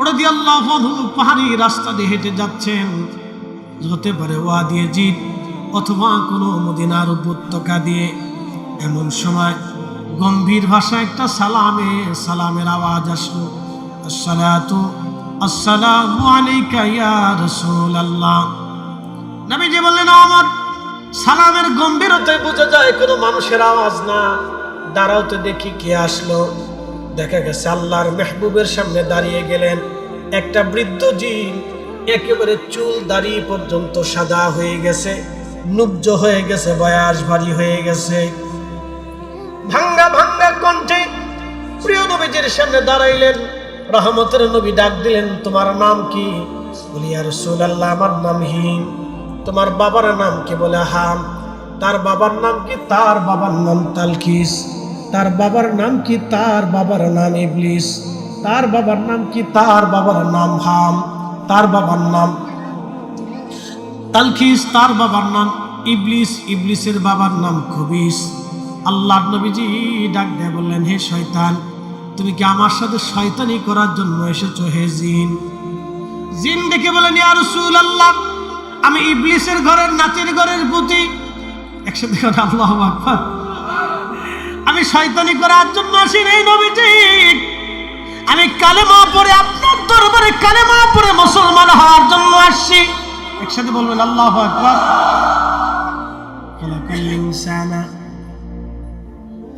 রাদিয়াল্লাহু আনহু পাহাড়ি রাস্তা দিয়ে হেঁটে যাচ্ছেন, হতে পারে ওয়াদি ইয়াজিদ অথবা কোনো মদিনার উপত্যকা দিয়ে। এমন সময় গম্ভীর ভাষায় একটা সালামের আওয়াজ আসলো। আসসালাতু আসসালামু আলাইকা ইয়া রাসূলুল্লাহ। নবীজি বললেন, আমার সালামের গম্ভীরতায় বোঝা যায় কোনো মানুষের আওয়াজ না। দাঁড়াও তো দেখি কে আসলো। দেখা গেছে আল্লাহর মেহবুবের সামনে দাঁড়িয়ে গেলেন একটা বৃদ্ধ জিন, একেবারে চুল দাড়ি পর্যন্ত সাদা হয়ে গেছে, নুব্জ হয়ে গেছে, বয়স ভারী হয়ে গেছে। ভাঙ্গা ভাঙ্গা কণ্ঠে প্রিয় নবীজির সামনে দাঁড়াইলেন। রহমতের নবী ডাক দিলেন, তোমার নাম কি? বলি, ইয়া রাসূলুল্লাহ, আমার নাম হিম। তোমার বাবার নাম কি? বলে, হাম। তার বাবার নাম কি? তার বাবার নাম তালকিস। তার বাবার নাম কি? তার বাবার নাম ইবলিস। তার বাবার নাম কি? তার বাবার নাম হাম। তার বাবার নাম তালকিস, তার বাবার নাম ইবলিস, ইবলিসের বাবার নাম খবিস। আল্লাহর নবীজি ডাক দিয়ে বললেন, হে শয়তান, তুমি কি আমার সাথে শয়তানি করার জন্য এসেছো হে জিন? জিন দেখে বলেন, ইয়া রাসূলুল্লাহ, আমি ইবলিসের ঘরের নাচের ঘরের পুতি। একসাথে করে আল্লাহু আকবার। আমি শয়তানি করার জন্য আসি নাই নবীজি, আমি কালেমা পড়ে আপনার দরবারে কালেমা পড়ে মুসলমান হওয়ার জন্য আসছি। একসাথে বলবেন আল্লাহু আকবার। খালাকাল ইনসানা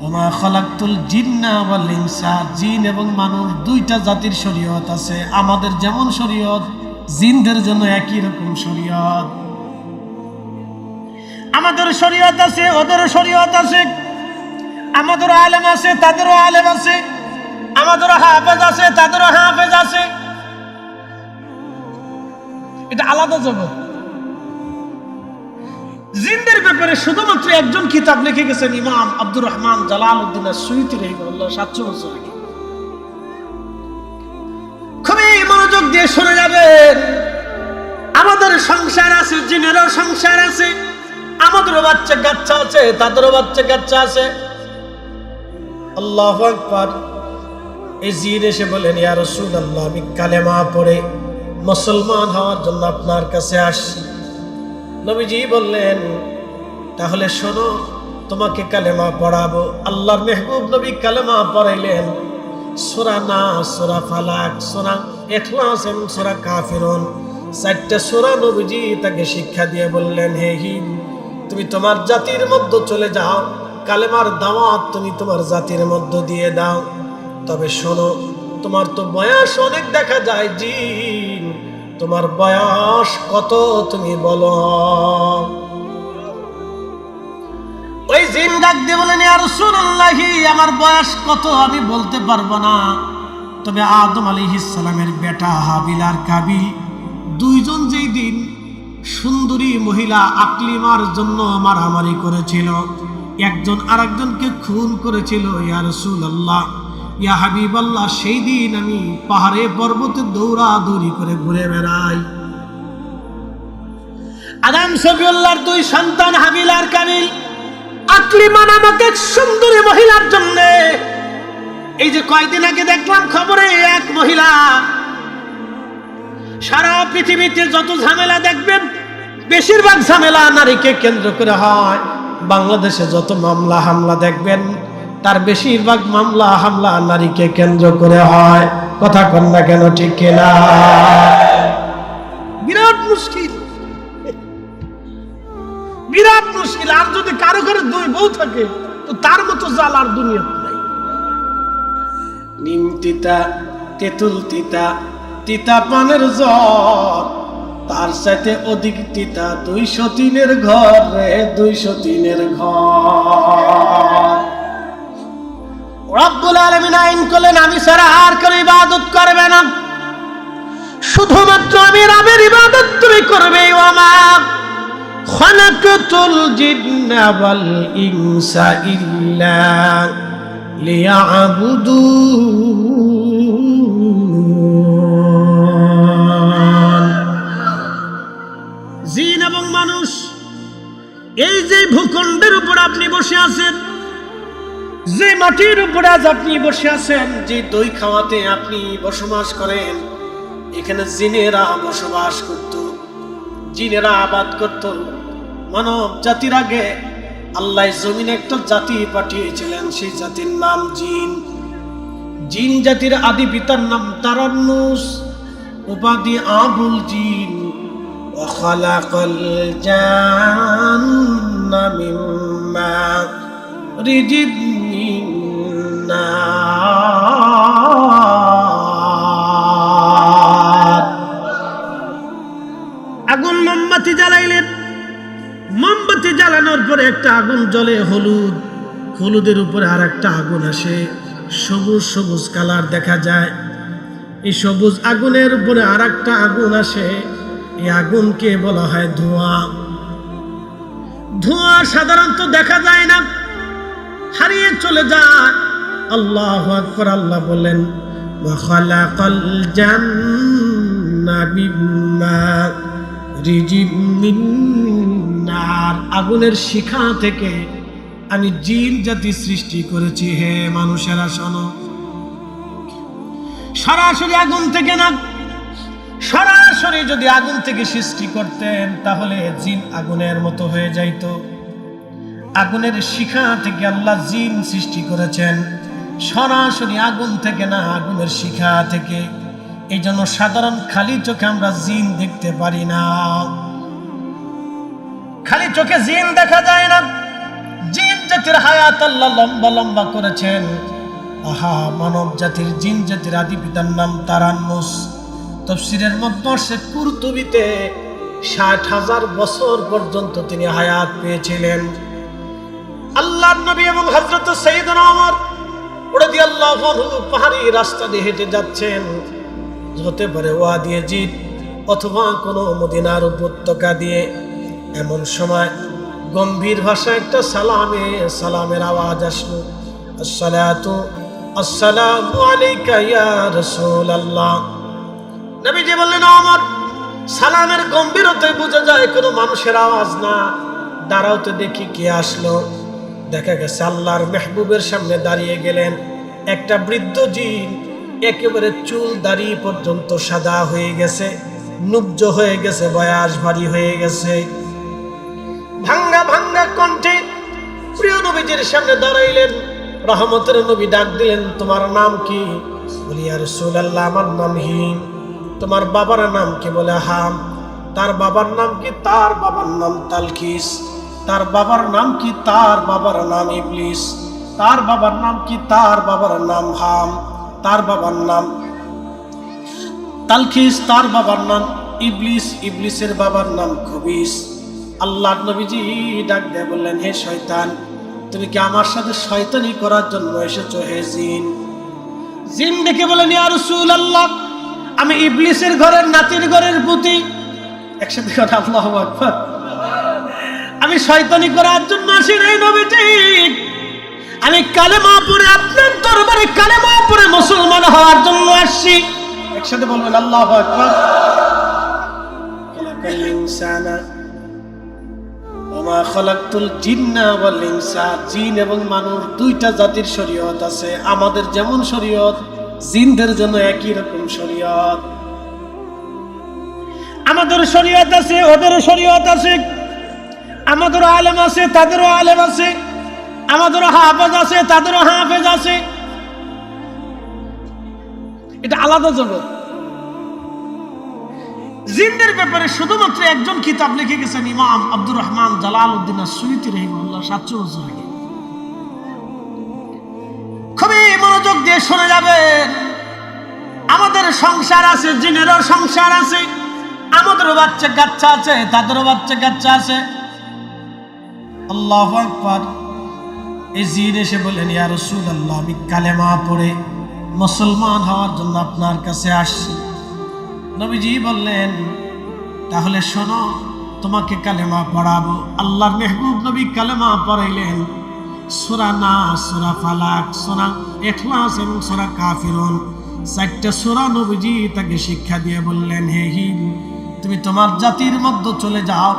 ওমা খালাকতুল জিন্না ওয়াল ইনসা। জিন এবং মানুষ দুইটা জাতির শরীয়ত আছে। আমাদের যেমন শরীয়ত, জিনদের জন্য একই রকম শরীয়ত। আমাদের শরীয়ত আছে, ওদের শরীয়ত আছে। আমাদের আলেম আছে, তাদেরও আলেম আছে। আমাদের হাফেজ আছে, তাদেরও হাফেজ আছে। এটা আলাদা জগৎ। জিনদের ব্যাপারে শুধুমাত্র একজন কিতাব লিখে গেছেন ইমাম আব্দুর রহমান জালালউদ্দিন আস-সুয়ুতী রাহিমাহুল্লাহ 700 বছর আগে। খুবই মনোযোগ দিয়ে শুনে যাবেন। আমাদের সংসার আছে, জিনেরও সংসার আছে। আমাদেরও বাচ্চা কাচ্চা আছে, তাদেরও বাচ্চা কাচ্চা আছে। আল্লাহু আকবার। এই জিন এসে বলেন, ইয়া রাসূলুল্লাহ, আমি কালেমা পড়ে মুসলমান হওয়ার জন্য আপনার কাছে আসছি। নবীজি বললেন, তাহলে শোনো, তোমাকে কালেমা পড়াবো। আল্লাহর মেহবুব নবী কালেমা পড়াইলেন। সূরা নাস, সূরা ফালাক, সূরা ইখলাস এবং সূরা কাফিরুন, 4টা সূরা নবীজি তাকে শিক্ষা দিয়ে বললেন, হে হিম, তুমি তোমার জাতির মধ্যে চলে যাও, কালেমার দাওয়াত তুমি তোমার জাতির মধ্যে দিয়ে দাও। তবে শোনো, তোমার তো বয়স অনেক দেখা যায় জিন, তোমার বয়স কত তুমি বলো। ওই জিন ডাক দিয়ে বলেন, ইয়া রাসূলুল্লাহ, আমার বয়স কত আমি বলতে পারবো না। তবে আদম আলাইহিস সালামের বেটা হাবিল আর কাবিল দুইজন যেই দিন সুন্দরী মহিলা আকলিমার জন্য মারামারি করেছিল, একজন আরেকজনকে খুন করেছিল, ইয়া রাসূলুল্লাহ, ইয়া হাবিবাল্লাহ, সেই দিন আমি পাহাড়ে পর্বতে দৌড়াদৌড়ি করে ঘুরে বেড়াই। আদম সফিউল্লাহর 2 সন্তান হাবিল আর কাবিল আকলিমা নামক এক সুন্দরী মহিলার জন্য, এই যে কয়েকদিন আগে দেখলাম খবরে, এক মহিলা, সারা পৃথিবীতে যত ঝামেলা দেখবেন বেশিরভাগ ঝামেলা নারীকে কেন্দ্র করে হয়। বাংলাদেশে যত মামলা হামলা দেখবেন তার বেশিরভাগ মামলা হামলা নারীকে কেন্দ্র করে হয়। কথা কন না কেন, ঠিক কিনা? বিরাট মুশকিল, বিরাট মুশকিল। আর যদি কারো ঘরে 2 বউ থাকে তো তার মতো জাল আর দুনিয়াতে নাই। নিম তিতা, তেঁতুল তিতা, তিতা পানের জ্বর, তার সাথে অধিক তিতা 203-এর ঘর রে, 203-এর ঘর। রব্বুল আলামিন আইন করলেন, আমি ছাড়া আর কেউ ইবাদত করবে না, শুধুমাত্র আমি রবের ইবাদত তুমি করবে। ওয়ামা খালাকাতুল জিন্না ওয়াল ইনসা ইল্লা লিয়াবুদুন। জিন এবং মানুষ, এই যে ভূখণ্ডের উপর আপনি বসে আছেন, যে মাটির উপরে আজ আপনি বসে আছেন, যে দই খাওয়াতে আপনি বসবাস করেন, এখানে জিনেরা বসবাস করত, জিনেরা আবাদ করত। মানব জাতির আগে আল্লাহ জমিনে একটা জাতি পাঠিয়েছিলেন, সেই জাতির নাম জিন। জিন জাতির আদি পিতার নাম তারান্নুস, উপাধি আবুল জিন। ওয়াখালাকাল জান্না মিন মারিজিন মিন নার। আগুন মোমবাতি জ্বালাইলেন, মোমবাতি জ্বালানোর পরে একটা আগুন জ্বলে হলুদ, হলুদের উপরে আর একটা আগুন আসে, সবুজ সবুজ কালার দেখা যায়। এই সবুজ আগুনের উপরে আর একটা আগুন আসে, এই আগুনকে বলা হয় ধোঁয়া। ধোঁয়া সাধারণত দেখা যায় না, হারিয়ে চলে যায়। আল্লাহু আকবার। আল্লাহ বলেন ওয়া খালাকাল জান্না মিম্মা রিজিম মিন নার। আগুনের শিখা থেকে আমি জিন জাতি সৃষ্টি করেছি। হে মানুষেরা শোনো, সরাসরি আগুন থেকে না, সরাসরি যদি আগুন থেকে সৃষ্টি করতেন তাহলে জিন আগুনের মতো হয়ে যাইত। আগুনের শিখা থেকে আল্লাহ জিন সৃষ্টি করেছেন, সরাসরি আগুন থেকে না, আগুনের শিখা থেকে। এই জন্য সাধারণ খালি চোখে আমরা জিন দেখতে পারি না, খালি চোখে জিন দেখা যায় না। জিন জাতির হায়াত আল্লাহ লম্বা লম্বা করেছেন। আহা, মানব জাতির জিন জাতির আদি পিতার নাম তারান্নুস। তাফসীরের মধ্যে সে কুরতুবিতে ৬০,০০০ বছর পর্যন্ত তিনি হায়াত পেয়েছিলেন। আল্লাহর নবী এবং হযরত সাইয়েদনা ওমর রাদিয়াল্লাহু আনহু পাহাড়ি রাস্তা দিয়ে হেঁটে যাচ্ছেন। হতে পারে ওয়াদি জিদ অথবা কোনো মদিনার উপত্যকা দিয়ে। এমন সময় গম্ভীর ভাষায় একটা সালামের আওয়াজ আসলো। আসসালাতু আসসালামু আলাইকা ইয়া রাসূলুল্লাহ। নবীজি বললেন, ওমর, সালামের গম্ভীরতায় বোঝা যায় কোনো মানুষের আওয়াজ না। দাঁড়াও তো দেখি কে আসলো। দেখা গেছে আল্লাহর মেহবুবের সামনে দাঁড়িয়ে গেলেন একটা বৃদ্ধ জিন। একেবারে চুল দাড়ি পর্যন্ত সাদা হয়ে গেছে, নুব্জ হয়ে গেছে, বয়স ভারী হয়ে গেছে। ভাঙ্গা ভাঙ্গা কণ্ঠে প্রিয় নবীজির সামনে দাঁড়াইলেন। রহমতের নবী ডাক দিলেন, তোমার নাম কি? বলি, ইয়া রাসূলুল্লাহ, আমার নাম হিম। তোমার বাবার নাম কি? বলে, হাম। তার বাবার নাম কি? তার বাবার নাম তালখিস। তার বাবার নাম কি? তার বাবার নাম ইবলিস। তার বাবার নাম কি? তার বাবার নাম হাম। তার বাবার নাম তালখিস, তার বাবার নাম ইবলিস, ইবলিসের বাবার নাম খবিস। আল্লাহর নবীজি ডাক দিয়ে বললেন, হে শয়তান, তুমি কি আমার সাথে শয়তানি করার জন্য এসেছো? হে জিন। জিন দেখে বলেন, ইয়া রাসূলুল্লাহ, আমি ইবলিসের ঘরের নাতির ঘরের পুতি। একসাথে কথা আল্লাহু আকবার। আমি শয়তানি করার জন্য আসি নাই নবীজি, আমি কালেমা পড়ে আপনার দরবারে কালেমা পড়ে মুসলমান হওয়ার জন্য আসছি। একসাথে বলবেন আল্লাহু আকবার। খালাকাল ইনসানা ওয়া মা খালাকতুল জিন্না ওয়াল ইনসা। জিন এবং মানুষ দুইটা জাতির শরীয়ত আছে। আমাদের যেমন শরীয়ত, জিনদের জন্য একই রকম শরীয়ত। আমাদের শরীয়ত আছে, ওদেরও শরীয়ত আছে। আমাদেরও আলেম আছে, তাদেরও আলেম আছে। আমাদেরও হাফেজ আছে, তাদেরও হাফেজ আছে। এটা আলাদা জগৎ। জিনদের ব্যাপারে শুধুমাত্র একজন কিতাব লিখে গেছেন ইমাম আব্দুর রহমান জালালউদ্দিন আস-সুয়ুতী রাহিমাহুল্লাহ ৭০০ বছর আগে। খুবই মনোযোগ দিয়ে শুনে যাবেন। আমাদের সংসার আছে, জিনেরও সংসার আছে। আমাদেরও বাচ্চা কাচ্চা আছে, তাদেরও বাচ্চা কাচ্চা আছে। আল্লাহু আকবার। এই জিন এসে বলেন, ইয়া রাসূলুল্লাহ, আমি কালেমা পড়ে মুসলমান হওয়ার জন্য আপনার কাছে আসছি। নবীজি বললেন, তাহলে শোনো, তোমাকে কালেমা পড়াবো। আল্লাহর মেহবুব নবী কালেমা পড়াইলেন। সূরা নাস, সূরা ফালাক, সূরা ইখলাস এবং সূরা কাফিরুন, ৪টা সূরা নবীজি তাকে শিক্ষা দিয়ে বললেন, হে হিম, তুমি তোমার জাতির মধ্যে চলে যাও,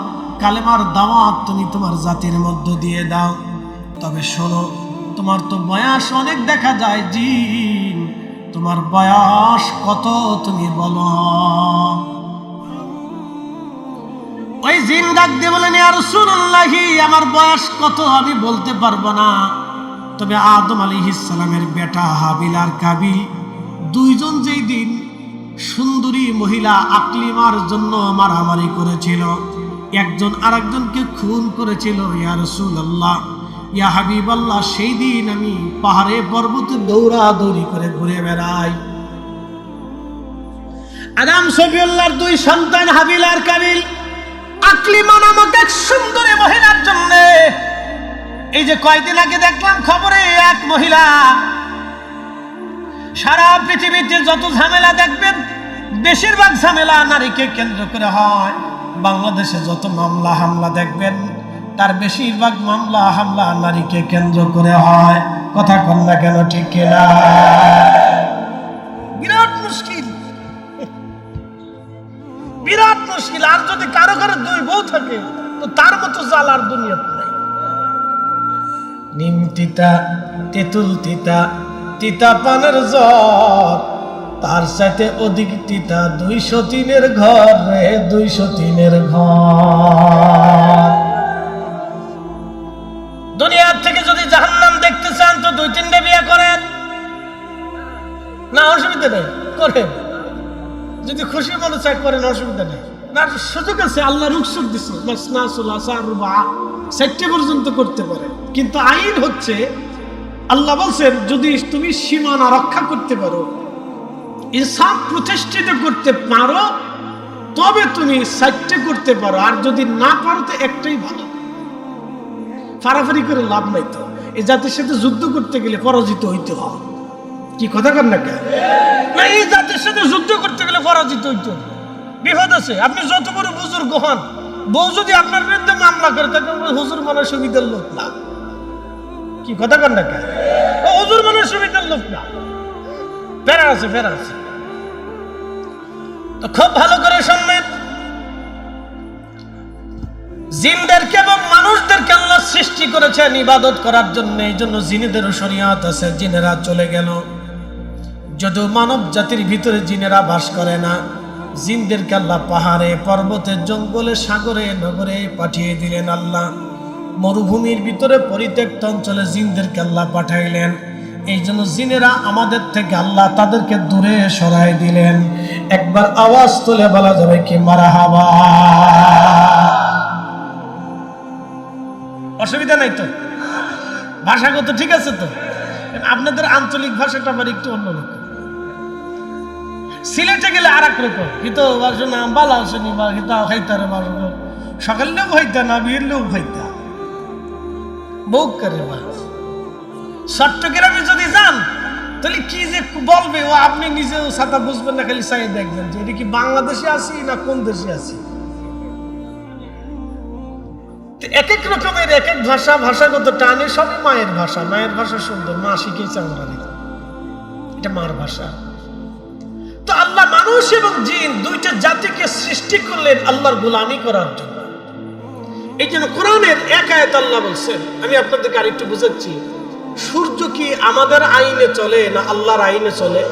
কালেমার দাওয়াত তুমি তোমার জাতির মধ্য দিয়ে দাও। তবে শোনো, তোমার তো বয়স অনেক দেখা যায় জিন, তোমার বয়স কত তুমি বলো। ওই জিন ডাক দিয়ে বলেন, ইয়া রাসূলুল্লাহ, আমার বয়স কত আমি বলতে পারবো না, তবে আদম আলাইহিস সালামের বেটা হাবিল আর কাবিল দুইজন যেই দিন সুন্দরী মহিলা আকলিমার জন্য মারামারি করেছিল, একজন আরেকজনকে খুন করেছিল, ইয়া রাসূলুল্লাহ, ইয়া হাবিবাল্লাহ, সেই দিন আমি পাহাড়ে পর্বতে দৌড়াদৌড়ি করে ঘুরে বেড়াই। আদম সফিউল্লাহর দুই সন্তান হাবিল আর কাবিল আকলিমা নামক এক সুন্দরী মহিলার জন্য, এই যে কয়দিন আগে দেখলাম খবরে এক মহিলা, সারা পৃথিবীতে যত ঝামেলা দেখবেন বেশিরভাগ ঝামেলা নারীকে কেন্দ্র করে হয়। বাংলাদেশে যত মামলা হামলা দেখবেন তার বেশিরভাগ মামলা হামলা নারীকে কেন্দ্র করে হয়। কথা কন না কেন, ঠিক কিনা? বিরাট মুশকিল, বিরাট মুশকিল। আর যদি কারো কারো দুই বউ থাকে তো তার মতো জাল আর দুনিয়াতে নাই। নিম তিতা, তেঁতুল তিতা, তিতা পানের জ্বর, তার সাথে অধিক তিতা 203-এর ঘর রে, 203-এর ঘর। দুনিয়ার থেকে যদি জাহান্নাম দেখতে চান তো 2-3টে বিয়ে করেন, না অসুবিধা নেই, করেন। যদি খুশি মনে চাই করেন, অসুবিধা নেই। না সুযোগ আছে, আল্লাহ রুখসুখ দিচ্ছে, 4টে পর্যন্ত করতে পারে। কিন্তু আইন হচ্ছে, আল্লাহ বলছেন যদি তুমি সীমানা রক্ষা করতে পারো, ইনসাফ প্রতিষ্ঠিত করতে পারো, তবে তুমি 4টে করতে পারো। আর যদি না পারো তো একটাই ভালো। ফারাফারি করে লাভ নাই। তো এই জাতির সাথে যুদ্ধ করতে গেলে পরাজিত হইতে হয়। কি কথা কর না কেন? না, এই জাতির সাথে যুদ্ধ করতে গেলে পরাজিত হইতে হবে। বিপদ আছে। আপনি যত বড় বুজুর্গ হন, বউ যদি আপনার বিরুদ্ধে মামলা করে থাকে, হুজুর মনে সুবিধার লোক না। কি কথা কর না কেন? হুজুর মনে সুবিধার লোক না, ফেরা আছে, ফেরা আছে। তো খুব ভালো করে শুনবেন, জিনদেরকে এবং মানুষদেরকে আল্লাহ সৃষ্টি করেছেন ইবাদত করার জন্য। এই জন্য জিনেদেরও শরীয়ত আছে। জিনেরা চলে গেল, যদিও মানব জাতির ভিতরে জিনেরা বাস করে না। জিনদেরকে আল্লাহ পাহাড়ে, পর্বতে, জঙ্গলে, সাগরে, নগরে পাঠিয়ে দিলেন। আল্লাহ মরুভূমির ভিতরে পরিত্যক্ত অঞ্চলে জিনদেরকে আল্লাহ পাঠাইলেন। এই জন্য জিনেরা আমাদের থেকে আল্লাহ তাদেরকে দূরে সরাই দিলেন। একবার আওয়াজ তুলে বলা যাবে কি মারহাবা? অসুবিধা নাই তো? ভাষাগত ঠিক আছে তো? আপনাদের আঞ্চলিক ভাষাটা আবার একটু অন্যরকম। সিলেটে গেলে আর এক রকম, কিন্তু বালা শুনি বা হিতা খাইতারে সকালেও খাইতা না, বিয়েলেও খাইতা বউ করে। চট্টগ্রামে যদি যান তাহলে কি যে বলবে, ও আপনি নিজেও ছাতা বুঝবেন না, খালি চাই দেখবেন যে এটা কি বাংলাদেশে আছি না কোন দেশে আছি। এক এক রকমের এক এক ভাষা, ভাষাগত টানে। সবই মায়ের ভাষা। মায়ের ভাষা সুন্দর, মা শিখেছে আমরা, এটা মার ভাষা। তো আল্লাহ মানুষ এবং জিন দুইটা জাতিকে সৃষ্টি করলেন আল্লাহর গোলামি করার জন্য। এই জন্য কোরআনের এক আয়াত আল্লাহ বলছেন, আমি আপনাদেরকে আরেকটু বুঝাচ্ছি, সূর্য কি আমাদের আইনে চলে না আল্লাহর আইনে চলে?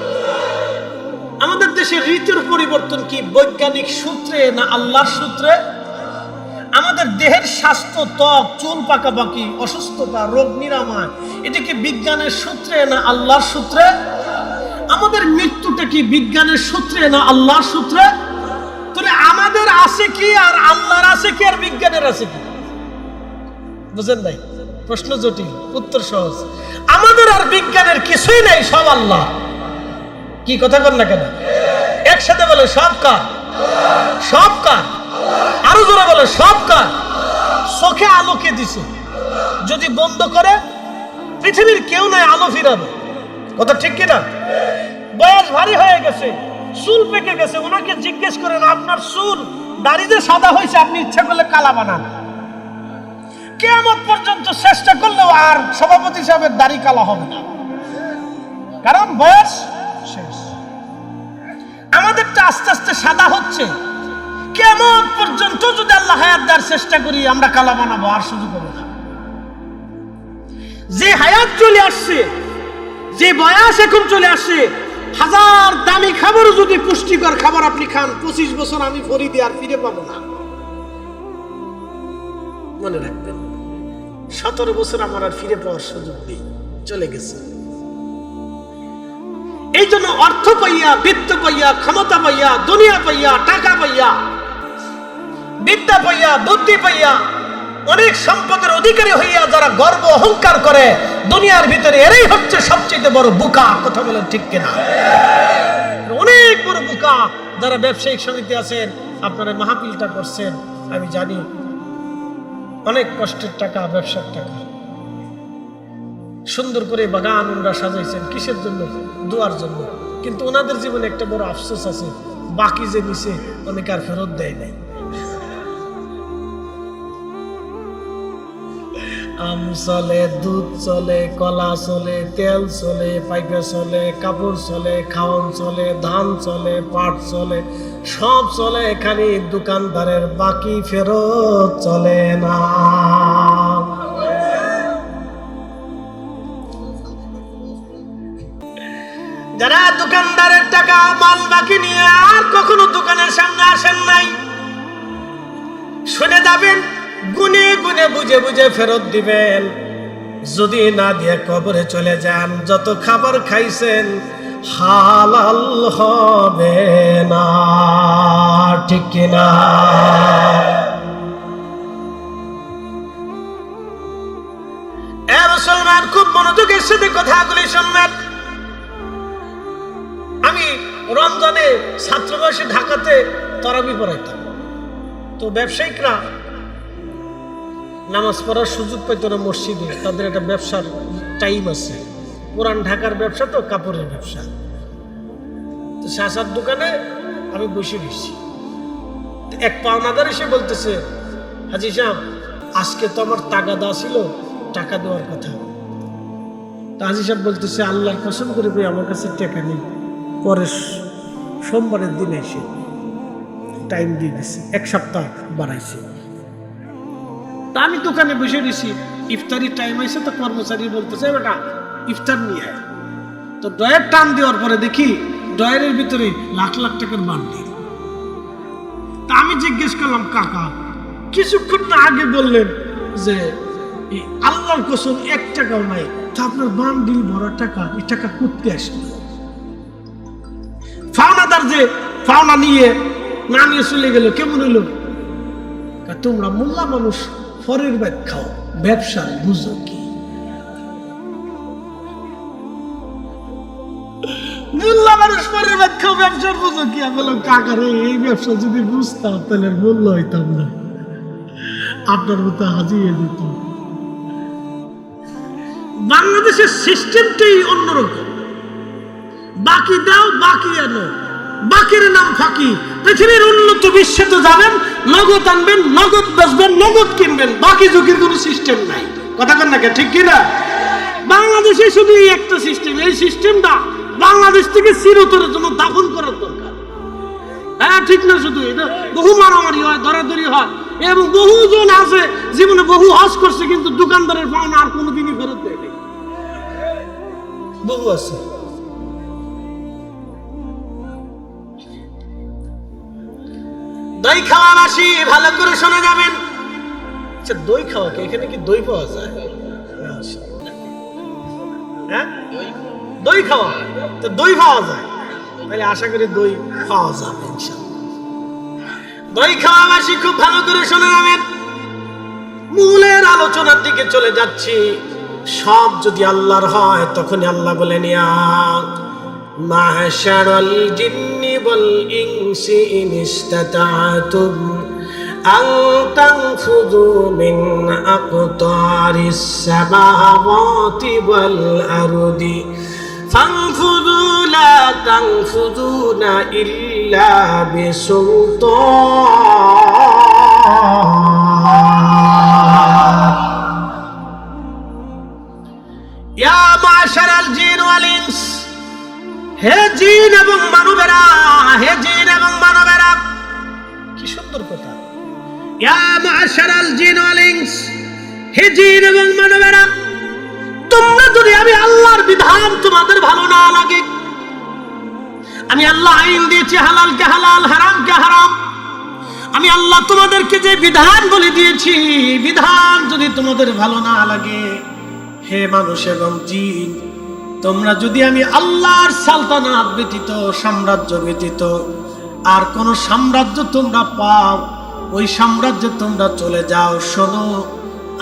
আমাদের দেশের ঋতুর পরিবর্তন কি বৈজ্ঞানিক সূত্রে না আল্লাহর সূত্রে? আমাদের দেহের স্বাস্থ্য, ত্বক, চুল পাকাপাকি, অসুস্থতা, রোগ নিরাময়, এটা কি বিজ্ঞানের সূত্রে না আল্লাহর সূত্রে? আমাদের মৃত্যুটা কি বিজ্ঞানের সূত্রে না আল্লাহর সূত্রে? তাহলে আমাদের আছে কি আর আল্লাহর আছে কি আর বিজ্ঞানের আছে কি? বুঝেন নাই? প্রশ্ন জটিল, উত্তর সহজ। আমাদের আর বিজ্ঞানের কিছুই নাই, সব আল্লাহ। কি কথা বল না কেন? একসাথে বলে সব কার, সব কার। আরো জোরে বলে সব কার। চোখে আলোকে দিছে, যদি বন্ধ করে পৃথিবীর কেউ নাই আলো ফিরাবে। কথা ঠিক কিনা? বয়স ভারী হয়ে গেছে, চুল পেকে গেছে, ওনাকে জিজ্ঞেস করেন আপনার চুল দাড়িতে সাদা হয়েছে, আপনি ইচ্ছা করলে কালা বানান। কিয়ামত পর্যন্ত চেষ্টা করলেও আর সভাপতি সাহেবের দাড়ি কালা হবে না, কারণ বয়স শেষ। আমাদেরটা আস্তে আস্তে সাদা হচ্ছে। কিয়ামত পর্যন্ত যদি আল্লাহ হায়াত দেওয়ার চেষ্টা করি, আমরা কালা বানাবো, আর সুযোগ হবে না। যে হায়াত চলে আসছে, যে বয়স এখন চলে আসছে, হাজার দামি খাবারও যদি পুষ্টিকর খাবার আপনি খান, 25 বছর আমি ফরিদে আর ফিরে পাবো না। মনে রাখবেন, 17 বছর আমার আর ফিরে পাওয়ার সুযোগ নেই, চলে গেছে। এই জন্য অর্থ পাইয়া, বিত্ত পাইয়া, ক্ষমতা পাইয়া, দুনিয়া পাইয়া, টাকা পাইয়া, বিদ্যা পাইয়া, বুদ্ধি পাইয়া, অনেক সম্পদের অধিকারী হইয়া যারা গর্ব অহংকার করে দুনিয়ার ভিতরে, এরাই হচ্ছে সবচেয়ে বড় বোকা। কথা বলেন ঠিক কিনা? অনেক বড় বোকা যারা ব্যবসায়িক সমিতি আছেন, আপনারা মাহফিলটা করছেন, আমি জানি অনেক কষ্টের টাকা, ব্যবসার টাকা। সুন্দর করে বাগান ওনারা সাজাইছেন, কিসের জন্য? দোয়ার জন্য। কিন্তু ওনাদের জীবনে একটা বড় আফসোস আছে, বাকি যে নিচে অনেক আর ফেরত দেয় নাই। আম চলে, দুধ চলে, কলা চলে, তেল চলে, পাইকা চলে, কাপড় চলে, খাওয়ান চলে, ধান চলে, পাট চলে, সব চলে, এখানে দোকানদারের বাকি ফেরত চলে না। যারা দোকানদারের টাকা মাল বাকি নিয়ে আর কখনো দোকানের সামনে আসেন নাই, শুনে যাবেন, গুনে গুনে বুঝে বুঝে ফেরত দিবেন। যদি না দিয়ে কবরে চলে যান, যত খাবার খাইছেন হালাল হবে না। ঠিক কিনা? মুসলমান, খুব মনোযোগের সাথে কথাগুলি শুনবেন। আমি রমজানে ছাত্র বয়সে ঢাকাতে তারাবি পড়াইতাম। তো ব্যবসায়িকরা নামাজ পড়ার সুযোগ পাইত না মসজিদে, তাদের একটা ব্যবসার টাইম আছে। পুরান ঢাকার ব্যবসা তো কাপড়ের ব্যবসা। তো শাসার দোকানে আমি বসে রয়েছি, এক পাওনাদার এসে বলতেছে, হাজি সাহেব, আজকে তো আমার তাগাদা ছিল, টাকা দেওয়ার কথা। তা হাজি সাহেব বলতেছে, আল্লাহর কসম করে ভাই আমার কাছে টাকা নেই, পরে সোমবারের দিন এসে টাইম দিয়ে দিচ্ছে, 1 সপ্তাহ বাড়াইছে। তা আমি দোকানে বসে দিছি, ইফতারির টাইম হয়েছে, তো কর্মচারী বলতেছে, বেটা ইফতার নিয়ে আয়। তো ডয়ের টান দেওয়ার পরে দেখি ডয়ের ভিতরে লাখ লাখ টাকার বান্ডিল। তা আমি জিজ্ঞেস করলাম, কাকা কিছুক্ষণ না আগে বললেন যে আল্লাহর কসম 1 টাকাও নাই, তা আপনার বান্ডিল ভরা টাকা, এই টাকা করতে আসলো? ফাওনাদার যে ফাওনা নিয়ে না নিয়ে চলে গেল, কেমন হইল? তোমরা মোল্লা মানুষ ফরের ব্যাগ খাও, ব্যবসা বুঝো কি? মোল্লা মানুষ ফরের ব্যাগ খাও, ব্যবসার বুঝো কি? আমি বললাম, কাকারে এই ব্যবসা যদি বুঝতাম তাহলে মূল্য হইতাম না, আপনার মতো হাজিয়ে দিত। বাংলাদেশের সিস্টেমটাই অন্যরকম। বাকি দাও, বাকি আনো, বাকির নাম ফাঁকি। পৃথিবীর উন্নত বিশ্বে তো যাবেন, নগদ আনবেন, নগদ বেচবেন, নগদ কিনবেন, বাকি ঝুঁকির কোনো সিস্টেম নাই। কথা কন না, ঠিক কিনা? বাংলাদেশে শুধু এই একটা সিস্টেম, এই সিস্টেমটা বাংলাদেশ থেকে চিরতরের জন্য দাফন করার দরকার। হ্যাঁ, ঠিক না? শুধু এটা বহু মারামারি হয়, দরাদরি হয়, এবং বহুজন আছে জীবনে বহু হজ করছে, কিন্তু দোকানদারের পাওনা আর কোনোদিনই ফেরত দেয়নি। বহু আছে। দই খাওয়া বাসি, ভালো করে শোনা যাবেন। আচ্ছা, দই খাওয়া কি? এখানে কি দই পাওয়া যায়? হ্যাঁ, দই খাওয়া তো দই পাওয়া যায়, তাহলে আশা করি দই পাওয়া যাবে ইনশাআল্লাহ। দই খাওয়া বাসি, খুব ভালো করে শোনা যাবেন। মূলের আলোচনার দিকে চলে যাচ্ছি। সব যদি আল্লাহর হয়, তখনই আল্লাহ বলেন, ইয়া মাশারাল জিন্নি ওয়াল ইনসি ইন ইসতাতা'তুম আন তানফুযু মিন আকতারিস সামাওয়াতি ওয়াল আরদি ফানফুযু লা তানফুযুনা ইল্লা বিসুলতান। ইয়া মাশারাল জিন ওয়াল ইনস, হে জিন এবং মানবেরা, হে জিন এবং মানবেরা। কি সুন্দর কথা! ইয়া মাশারাল জিন ওয়াল ইনস, হে জিন এবং মানবেরা, বিধান তোমাদের ভালো না লাগে, আমি আল্লাহ আইন দিয়েছি হালালকে হালাল হারামকে হারাম, আমি আল্লাহ তোমাদেরকে যে বিধান বলে দিয়েছি, বিধান যদি তোমাদের ভালো না লাগে, হে মানুষ এবং জিন, তোমরা যদি আমি আল্লাহর সালতানাত ব্যতীত, সাম্রাজ্য ব্যতীত আর কোন সাম্রাজ্য তোমরা পাও, ওই সাম্রাজ্যে তোমরা চলে যাও। শোনো,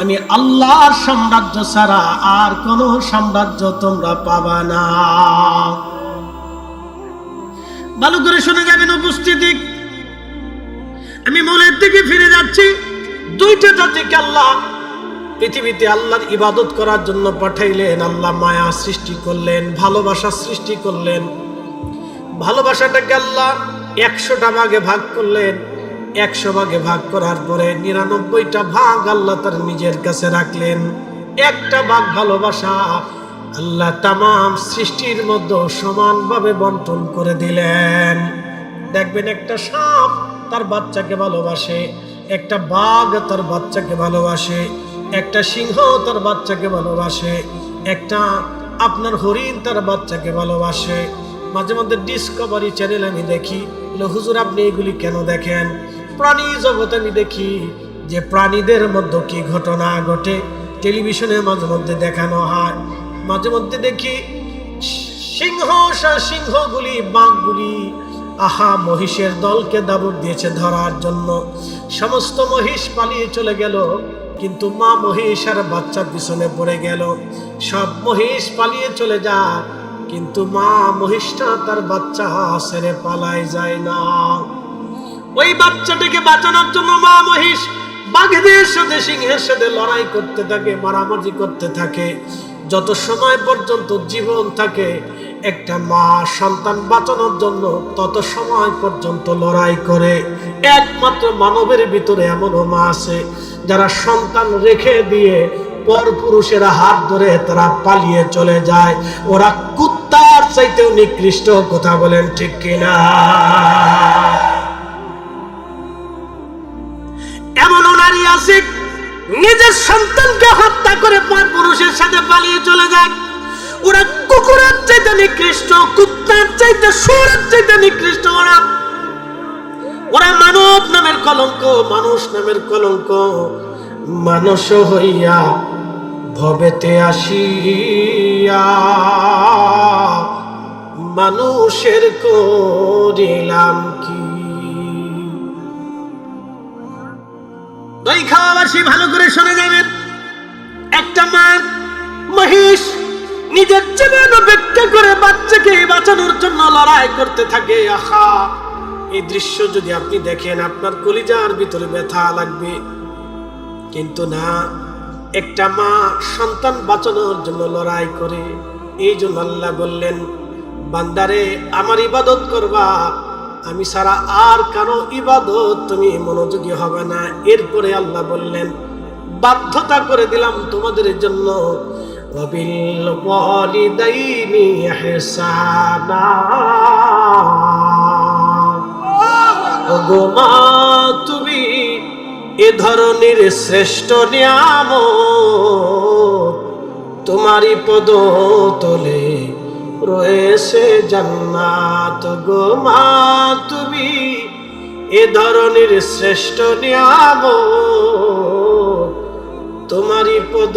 আমি আল্লাহর সাম্রাজ্য ছাড়া আর কোন সাম্রাজ্য তোমরা পাবা না। ভালো করে শুনে যাবেন উপস্থিতি। আমি মনের দিকে ফিরে যাচ্ছি। দুইটা জাতিকে আল্লাহ পৃথিবীতে আল্লাহর ইবাদত করার জন্য পাঠাইলেন। আল্লাহ মায়া সৃষ্টি করলেন, ভালোবাসা সৃষ্টি করলেন। ভালোবাসাটাকে আল্লাহ 100টা ভাগে ভাগ করলেন। 100 ভাগে ভাগ করার পরে 99টা ভাগ আল্লাহ তার নিজের কাছে রাখলেন। একটা ভাগ ভালোবাসা আল্লাহ তামাম সৃষ্টির মধ্যে সমানভাবে বন্টন করে দিলেন। দেখবেন একটা সাপ তার বাচ্চাকে ভালোবাসে, একটা বাঘ তার বাচ্চাকে ভালোবাসে, একটা সিংহ তার বাচ্চাকে ভালোবাসে, একটা আপনার হরিণ তার বাচ্চাকে ভালোবাসে। মাঝে মধ্যে ডিসকভারি চ্যানেল আমি দেখি, হুজুর আপনি এগুলি কেন দেখেন? প্রাণী জগৎ আমি দেখি যে প্রাণীদের মধ্যে কি ঘটনা ঘটে, টেলিভিশনে মাঝে মধ্যে দেখানো হয়। মাঝে মধ্যে দেখি সিংহগুলি, বাঘগুলি আহা মহিষের দলকে দাবুর দিয়েছে ধরার জন্য। সমস্ত মহিষ পালিয়ে চলে গেল, কিন্তু মা মহিষ আর বাচ্চা পিছনে পড়ে গেল। সব মহিষ পালিয়ে চলে যায়, কিন্তু মা মহিষটা তার বাচ্চা ছেড়ে পালায় যায় না। ওই বাচ্চাটাকে বাঁচানোর জন্য মা মহিষ বাঘেদের সাথে, সিংহের সাথে লড়াই করতে থাকে, মারামারি করতে থাকে। যত সময় পর্যন্ত জীবন থাকে একটা মা সন্তান বাঁচানোর জন্য, তত সময় পর্যন্ত লড়াই করে। একমাত্র মানবের ভিতরে এমনও মা আছে যারা সন্তান রেখে দিয়ে পরপুরুষেরা হাত ধরে তারা পালিয়ে চলে যায়। ওরা কুত্তার চাইতেও নিকৃষ্ট। কথা বলেন ঠিক কিনা? এমনও নারী আছে নিজের সন্তানকে হত্যা করে পরপুরুষের সাথে পালিয়ে চলে যায়। ওরা কুকুরের চাইতে নিকৃষ্ট, কুত্তার চাইতে, শুয়োরের চাইতে নিকৃষ্ট। ওরা মানব নামের কলঙ্ক, মানুষ নামের কলঙ্ক। মানুষ হইয়া ভবেতে আসিয়া মানুষের করিলাম কি? দই খাওয়াবাসী ভালো করে শুনে যাবেন। একটা মা মহিষ নিজের জীবন উপেক্ষা করে বাচ্চাকে বাঁচানোর জন্য লড়াই করতে থাকে। আহা, এই দৃশ্য যদি আপনি দেখেন আপনার কলিজার ভিতরে ব্যথা লাগবে। কিন্তু না, একটা মা সন্তান বাঁচানোর জন্য লড়াই করে। এই জন্য আল্লাহ বললেন, বান্দারে আমার ইবাদত করবা, আমি ছাড়া আর কারো ইবাদত তুমি মনোযোগী হবে না। এরপরে আল্লাহ বললেন, বাধ্যতা করে দিলাম তোমাদের জন্য, ওয়াবিল ওয়ালিদাইনি ইহসানা। ওগো মা, তুমি এ ধরনের শ্রেষ্ঠ নিয়ামত, তোমারই পদ তলে রয়েছে জান্নাত। গো মা, তুমি এ ধরনের শ্রেষ্ঠ নিয়ামত, তোমারই পদ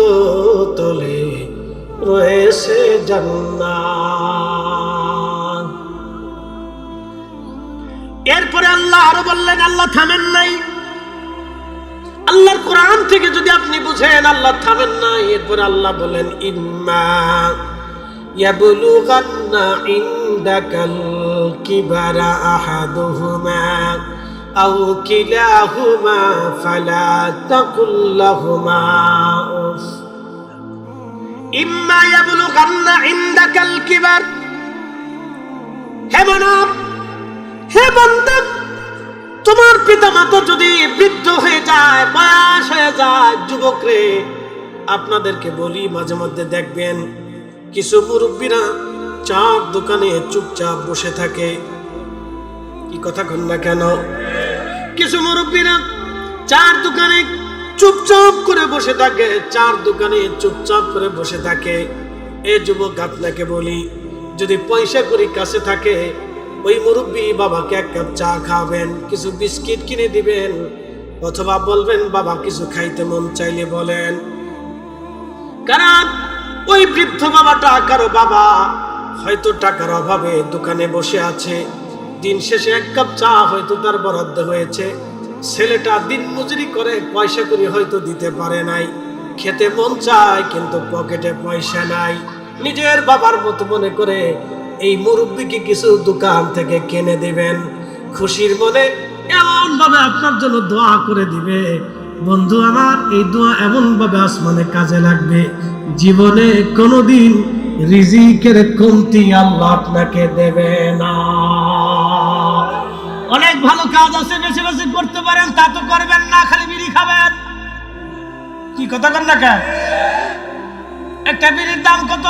তলে রয়েছে জান্নাত। এরপরে আল্লাহ আরো বললেন, আল্লাহ থামেন নাই। আল্লাহর কোরআন থেকে যদি আপনি বুঝেন আল্লাহ থামেন নাই। এরপরে আল্লাহ বলেন, ইম্মা ইয়াবলুগান্না ইনদাকাল কিবারা আহাদুহুমা আও কিলাহুমা ফালা তাকুল লাহুমা উফ। ইম্মা ইয়াবলুগান্না ইনদাকাল কিবার। হে মানব, হে বান্দা, তোমার পিতামাতা যদি বৃদ্ধ হয়ে যায়, বয়স হয়ে যায়, যুবক রে, আপনাদেরকে বলি মাঝে মধ্যে দেখবেন কিছু মুরব্বীরা চার দোকানে চুপচাপ বসে থাকে। কি কথা কন না কেন? কিছু মুরব্বীরা চার দোকানে চুপচাপ করে বসে থাকে, চার দোকানে চুপচাপ করে বসে থাকে। এ যুবক, আপনাকে বলি, যদি পয়সা করি কাছে থাকে, ওই মুরব্বী বাবাকে এক কাপ চা খাবেন, কিছু বিস্কিট কিনে দিবেন, অথবা বলবেন বাবা কিছু খাইতে মন চাইলে বলেন। কারণ ওই বৃদ্ধ বাবাটা কারো বাবা, হয়তো টাকার অভাবে দোকানে বসে আছে, দিন শেষে এক কাপ চা হয়তো তার বরাদ্দ হয়েছে, ছেলেটা দিন মজুরি করে পয়সা করে হয়তো দিতে পারে নাই, খেতে মন চায় কিন্তু পকেটে পয়সা নাই। নিজের বাবার মতো মনে করে এই মুরব্বীকে কিছু দোকান থেকে কিনে দিবেন, খুশির মনে এমন ভাবে আপনার জন্য দোয়া করে দিবে, বন্ধু আমার এই দোয়া এমন ভাবে আসমানে কাজে লাগবে, জীবনে কোনোদিন রিজিকের কমতি আল্লাহ আপনাকে দেবে না। অনেক ভালো কাজ আছে, বেশি বেশি করতে পারেন, তা তো করবেন না, খালি বিড়ি খাবেন। কি কথা বলেন না কেন? একটা বিড়ির দাম কত?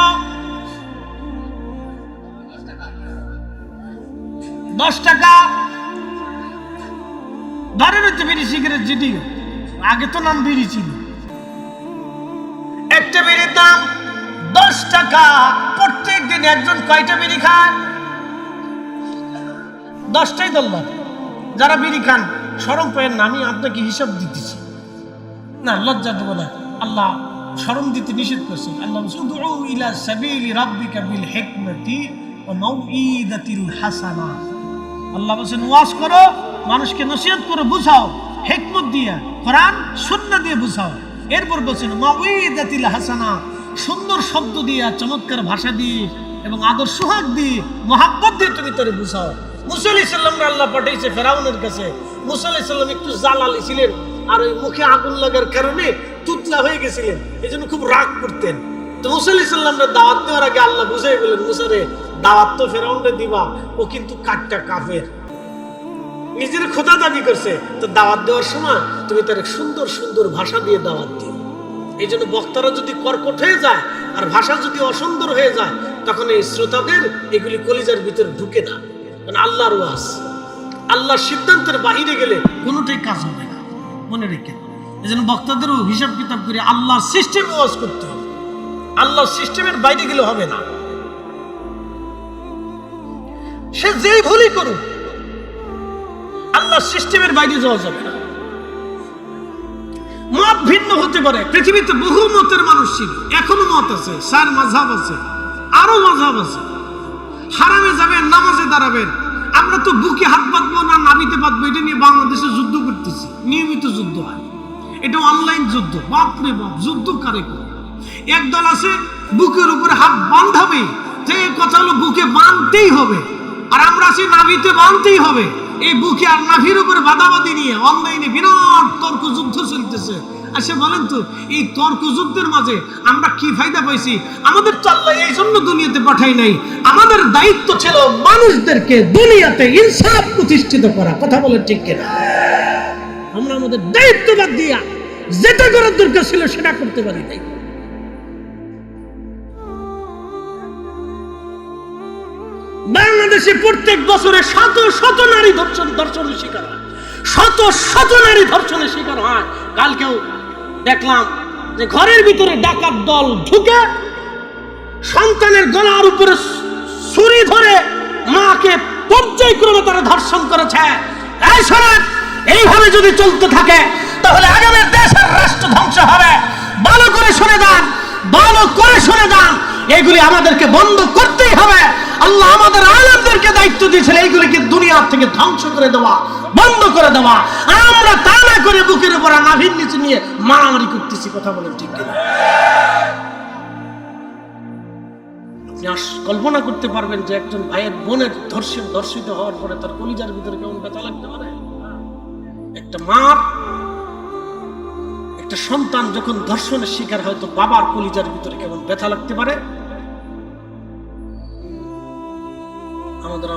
10 টাকা। ধরেন হচ্ছে বিড়ি সিগারেট, যেটি আগে তো নাম বিড়ি ছিল। একটা বিড়ির দাম 10 টাকা। প্রত্যেক দিন একজন কয়টা বিড়ি খান? 10টাই ধরলাম। যারা বিড়ি খান শরম পেয়েন না, আমি আপনাকে হিসাব দিতেছি না, লজ্জা দেব না। আল্লাহ শরম দিতে নিষেধ করছেন। আল্লাহ উদউ ইলা সাবিলি রাব্বিকা বিল হিকমাতি ওয়া মাউইদাতিল হাসানা। আল্লাহ বলেন ওয়াজ করো, মানুষকে নসিহত করো, বুঝাও হিকমত দিয়ে, কোরআন সুন্নাহ দিয়ে বুঝাও। এরপর বলেন মাউইদাতিল হাসানা, সুন্দর শব্দ দিয়ে, চমৎকার ভাষা দিয়ে এবং আদর্শ হাক দিয়ে, মহাব্বত দিয়ে তুমি তারে বুঝাও। মুসা আলাইহিস সালামকে আল্লাহ পাঠাইছে ফেরাউনের কাছে। মুসা আলাইহিস সালাম একটু জালালি ছিলেন, আর ওই মুখে আগুন লাগার কারণে তুতলা হয়ে গেছিলেন, এই জন্য খুব রাগ করতেন। তো মুসা আলাইহিস সালামকে দাওয়াত দেওয়ার আগে আল্লাহ বুঝাই বলেন, মুসা রে, দাওয়াত তো ফেরাউনকে দিবা, ও কিন্তু কাটটা কাফের, নিজের খোদা দাবি করছে, তো দাওয়াত দেওয়ার সময় তুমি তার সুন্দর সুন্দর ভাষা দিয়ে দাওয়াত দিও। এই জন্য বক্তারা যদি কর্কট হয়ে যায় আর ভাষা যদি অসুন্দর হয়ে যায়, তখন এই শ্রোতাদের এগুলি কলিজার ভিতরে ঢুকে না। কারণ আল্লাহর ওয়াজ, আল্লাহর সিদ্ধান্তের বাহিরে গেলে কোনোটাই কাজ হবে না, মনে রেখে। এই জন্য বক্তাদেরও হিসাব কিতাব করে আল্লাহর সিস্টেমে ওয়াজ করতে হবে, আল্লাহর সিস্টেমের বাইরে গেলে হবে না। সে যেই ভুলই করুক, আল্লাহর সিস্টেমের বাইরে যাওয়া যাবে না। মত ভিন্ন হতে পারে, পৃথিবীতে বহু মতের মানুষ ছিল, এখনো মত আছে, 4 মাযহাব আছে, আরো মাযহাব আছে। হারামে যাবেন, নামাজে দাঁড়াবেন, আমরা তো বুকে হাত বাঁধবো না নাবিতে বাঁধবো, এটা নিয়ে বাংলাদেশে যুদ্ধ করতেছি, নিয়মিত যুদ্ধ হয়, এটা অনলাইন যুদ্ধ। বাপরে বাপ, যুদ্ধ কারে করে? একদল আছে বুকের উপরে হাত বাঁধাবে, যে কথা হলো বুকে বাঁধতেই হবে, আর আমরা আছি নাভিতে বাঁধতেই হবে। এই বুকে আর নাভির উপরে বাঁধাবাঁধি নিয়ে অনলাইনে বিরাট তর্ক যুদ্ধ চলতেছে। আচ্ছা বলেন তো, এই তর্ক যুদ্ধের মাঝে আমরা কি ফায়দা পাইছি? আমাদের তো আল্লাহ এই জন্য দুনিয়াতে পাঠাই নাই, আমাদের দায়িত্ব ছিল মানুষদেরকে দুনিয়াতে ইনসাফ প্রতিষ্ঠিত করা। কথা বলেন ঠিক কিনা? আমরা আমাদের দায়িত্ব বাদ দিয়া যেটা করার দরকার ছিল সেটা করতে পারি নাই। বাংলাদেশে প্রত্যেক বছরে শত শত নারী ধর্ষণের শিকার হয়, শত শত নারী ধর্ষণের শিকার হয়। কালকেও দেখলাম যে ঘরের ভিতরে ডাকাত দল ঢুকে সন্তানের গলার উপরে ছুরি ধরে মাকে পর্যায়ক্রমে তারা ধর্ষণ করেছে। এইভাবে যদি চলতে থাকে তাহলে আগামী দেশের রাষ্ট্র ধ্বংস হবে। ভালো করে শুনে যান, ভালো করে শুনে যান, এগুলি আমাদেরকে বন্ধ করতেই হবে। আল্লাহ আমাদের আলেমদেরকে দায়িত্ব দিয়েছিল এইগুলিকে দুনিয়া থেকে ধ্বংস করে দেওয়া, বন্ধ করে দেওয়া। আমরা তা না করে বুকের উপর নাভির নিচে নিয়ে মারামারি করতেছি। কথা বলেন ঠিক কিনা? কল্পনা করতে পারবেন যে একজন ভাইয়ের বোনের ধর্ষিত হওয়ার পরে তার কলিজার ভিতরে কেমন ব্যথা লাগতে পারে? একটা মার, একটা সন্তান যখন ধর্ষণের শিকার হয়, তো বাবার কলিজার ভিতরে কেমন ব্যথা লাগতে পারে?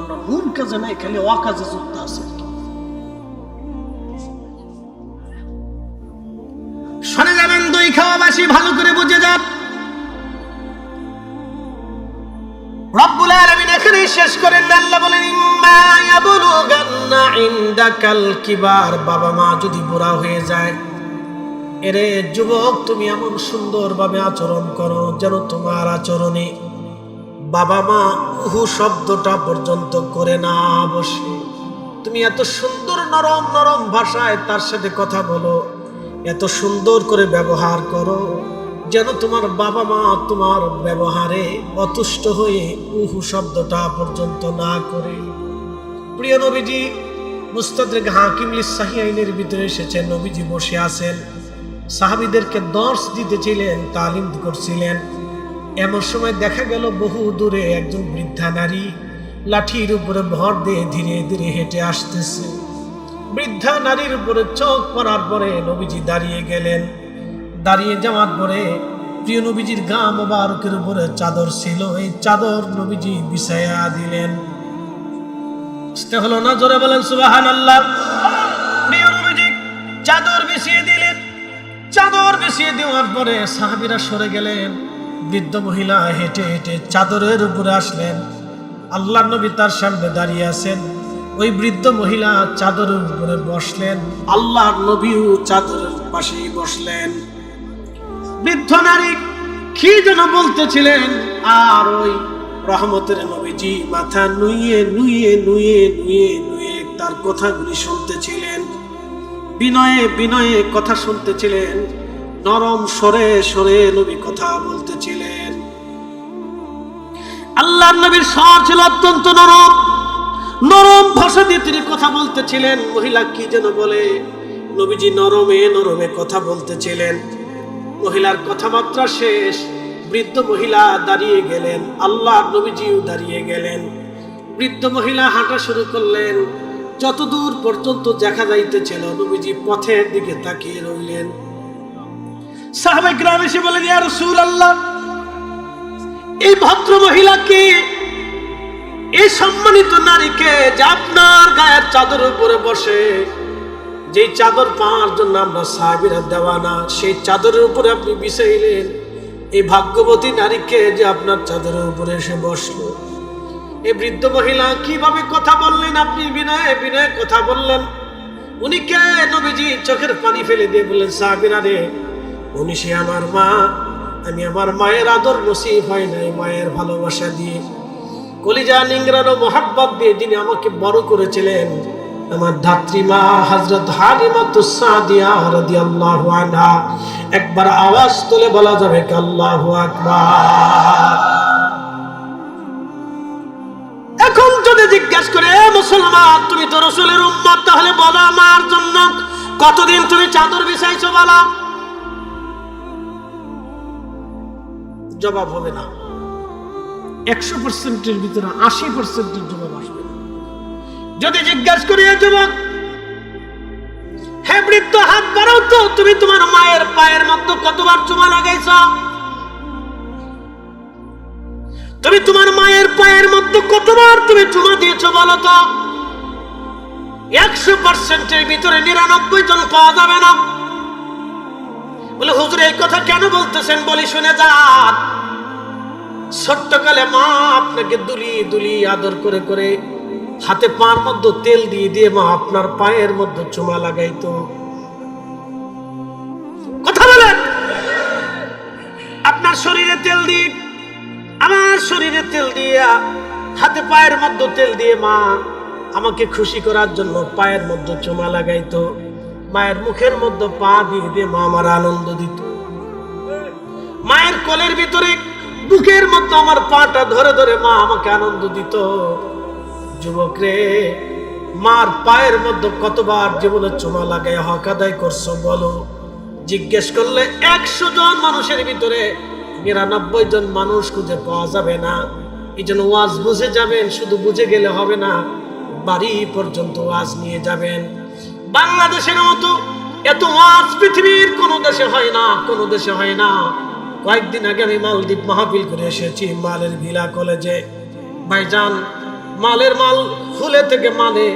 আমরা মূল কাজে নাই, খালি অকাজে যুক্ত আছে। শুনে যাবেন, দই খাওয়াবাসী ভালো করে বুঝে যান। রব্বুল আলামিন এখানে শেষ করেন না। আল্লাহ বলেন ইম্মা ইয়াবলুগান্না ইনদাকাল কিবার, বাবা মা যদি বুড়া হয়ে যায়, এরে যুবক, তুমি এমন সুন্দরভাবে আচরণ করো যেন তোমার আচরণে বাবা মা উহু শব্দটা পর্যন্ত করে না বসে। তুমি এত সুন্দর নরম নরম ভাষায় তার সাথে কথা বলো, এত সুন্দর করে ব্যবহার করো যেন তোমার বাবা মা তোমার ব্যবহারে অতুষ্ট হয়ে উহু শব্দটা পর্যন্ত না করে। প্রিয় নবীজি মুস্তাদরিক হাকিম লিস-সাহিহাইনের ভিতরে এসেছে, নবীজি বসে আছেন, সাহাবীদেরকে দর্শ দিতেছিলেন, তালিম করছিলেন। এমন সময় দেখা গেল বহু দূরে একজন বৃদ্ধা নারী লাঠির উপরে ভর দিয়ে ধীরে ধীরে হেঁটে আসতেছে। বৃদ্ধা নারীর উপরে চোখ পড়ার পরে নবীজি দাঁড়িয়ে গেলেন। দাঁড়িয়ে যাওয়ার পরে প্রিয় নবীজির গা মোবারকের উপরে চাদর ছিল, এই চাদর নবীজি বিছায়া দিলেন। বুঝতে হলো না? জোরে বলেন সুবহানাল্লাহ। প্রিয় নবীজি চাদর বিছিয়ে দিলেন। চাদর বিছিয়ে দেওয়ার পরে সাহাবীরা সরে গেলেন। বৃদ্ধ মহিলা হেঁটে হেঁটে চাদরের উপরে আসলেন। আল্লাহর নবী তার সামনে দাঁড়িয়ে আছেন। ওই বৃদ্ধ মহিলা চাদরের উপরে বসলেন, আল্লাহর নবীও চাদরের পাশেই বসলেন। বৃদ্ধ নারী কি যেন বলতেছিলেন, আর ওই রহমতের নবীজি মাথা নুইয়ে নুইয়ে নুইয়ে নুইয়ে নুইয়ে তার কথাগুলি শুনতেছিলেন। বিনয়ে বিনয়ে কথা শুনতেছিলেন, নরম স্বরে স্বরে নবী কথা বলতেছিলেন। আল্লাহর নবীর স্বর ছিল অত্যন্ত নরম, নরম ভাষা দিয়ে তিনি কথা বলতেছিলেন। মহিলা কি যেন বলে, নবীজি নরমে নরমে কথা বলতেছিলেন। মহিলার কথাবার্তা শেষ, বৃদ্ধ মহিলা দাঁড়িয়ে গেলেন, আল্লাহর নবীজিও দাঁড়িয়ে গেলেন। বৃদ্ধ মহিলা হাঁটা শুরু করলেন। যতদূর পর্যন্ত দেখা যাইতেছিল নবীজি পথের দিকে তাকিয়ে রইলেন। সাহাবায়ে কেরাম এসে বলেন, ইয়া রাসূলুল্লাহ, এই ভদ্র মহিলাকে, এই সম্মানিত নারীকে যে আপনার গায়ের চাদরের উপরে বসে, যে চাদর পাওয়ার জন্য আমরা সাহাবীরা দেওয়ানা, সেই চাদরের উপরে আপনি বিছাইলেন, এই ভাগ্যবতী নারীকে যে আপনার চাদরের উপরে এসে বসলো। এই বৃদ্ধ মহিলা কিভাবে কথা বললেন, আপনি বিনয়ে বিনয়ে কথা বললেন। উনি কে? নবীজি চোখের পানি ফেলে দিয়ে বললেন, সাহাবীরা রে, উনি সে আমার মা। আমি আমার মায়ের আদর নসিব হয় নাই, মায়ের ভালোবাসা দিয়ে, কলিজা নিংড়ানো মোহাব্বত দিয়ে যিনি আমাকে বড় করেছিলেন, আমার ধাত্রী মা হযরত হালিমাতুস সাদিয়া রাদিয়াল্লাহু আনহা। একবার আওয়াজ তুলে বলা যাবে কি আল্লাহু আকবার? এখন যদি জিজ্ঞাসা করে, মুসলমান তুমি তো রাসূলের উম্মত, তাহলে বলো আমার জন্য কতদিন তুমি চাদর বিছাইছো বলো? জবাব হবে না। 100%-এর ভিতরে 80%-এর জবাব আসবে। যদি জিজ্ঞাসা করি, যুবক, হে বৃদ্ধ, হাত বাড়াও তো, তুমি তোমার মায়ের পায়ের মধ্যে কতবার চুমা লাগাইছ? তুমি তোমার মায়ের পায়ের মধ্যে কতবার তুমি চুমা দিয়েছো বলো তো? 100%-এর ভিতরে 99 জন পাওয়া যাবে না। বলে, হুজুর এই কথা কেন বলতেছেন? বলি শুনে যান। ছোট্টকালে মা আপনাকে দুলি দুলি আদর করে করে হাতে পার মধ্যে তেল দিয়ে দিয়ে মা আপনার পায়ের মধ্যে চুমা লাগাইতো। কথা বলেন। আপনার শরীরে তেল দিয়ে, আমার শরীরে তেল দিয়ে, হাতে পায়ের মধ্যে তেল দিয়ে মা আমাকে খুশি করার জন্য পায়ের মধ্যে চুমা লাগাইতো। মায়ের মুখের মধ্যে পা দিয়ে দিয়ে মা আমার আনন্দ দিত। মায়ের কোলের ভিতরে বুকের মধ্যে আমার পাটা ধরে ধরে মা আমাকে আনন্দ দিত। যুবক রে, মার পায়ের মধ্যে কতবার জীবনে চুমা লাগাই হক আদায় করছো বলো? জিজ্ঞেস করলে 100 জন মানুষের ভিতরে 99 জন মানুষ খুঁজে পাওয়া যাবে না। এই জন্য ওয়াজ বুঝে যাবেন, শুধু বুঝে গেলে হবে না, বাড়ি পর্যন্ত ওয়াজ নিয়ে যাবেন। বাংলাদেশের মতো এত ওয়াজ পৃথিবীর কোনো দেশে হয় না, কোনো দেশে হয় না। কয়েকদিন আগে আমি মালদ্বীপ মাহফিল করে এসেছি, মালের ভিলা কলেজে। ভাইজান, মালের মাল ফুলে থেকে মানে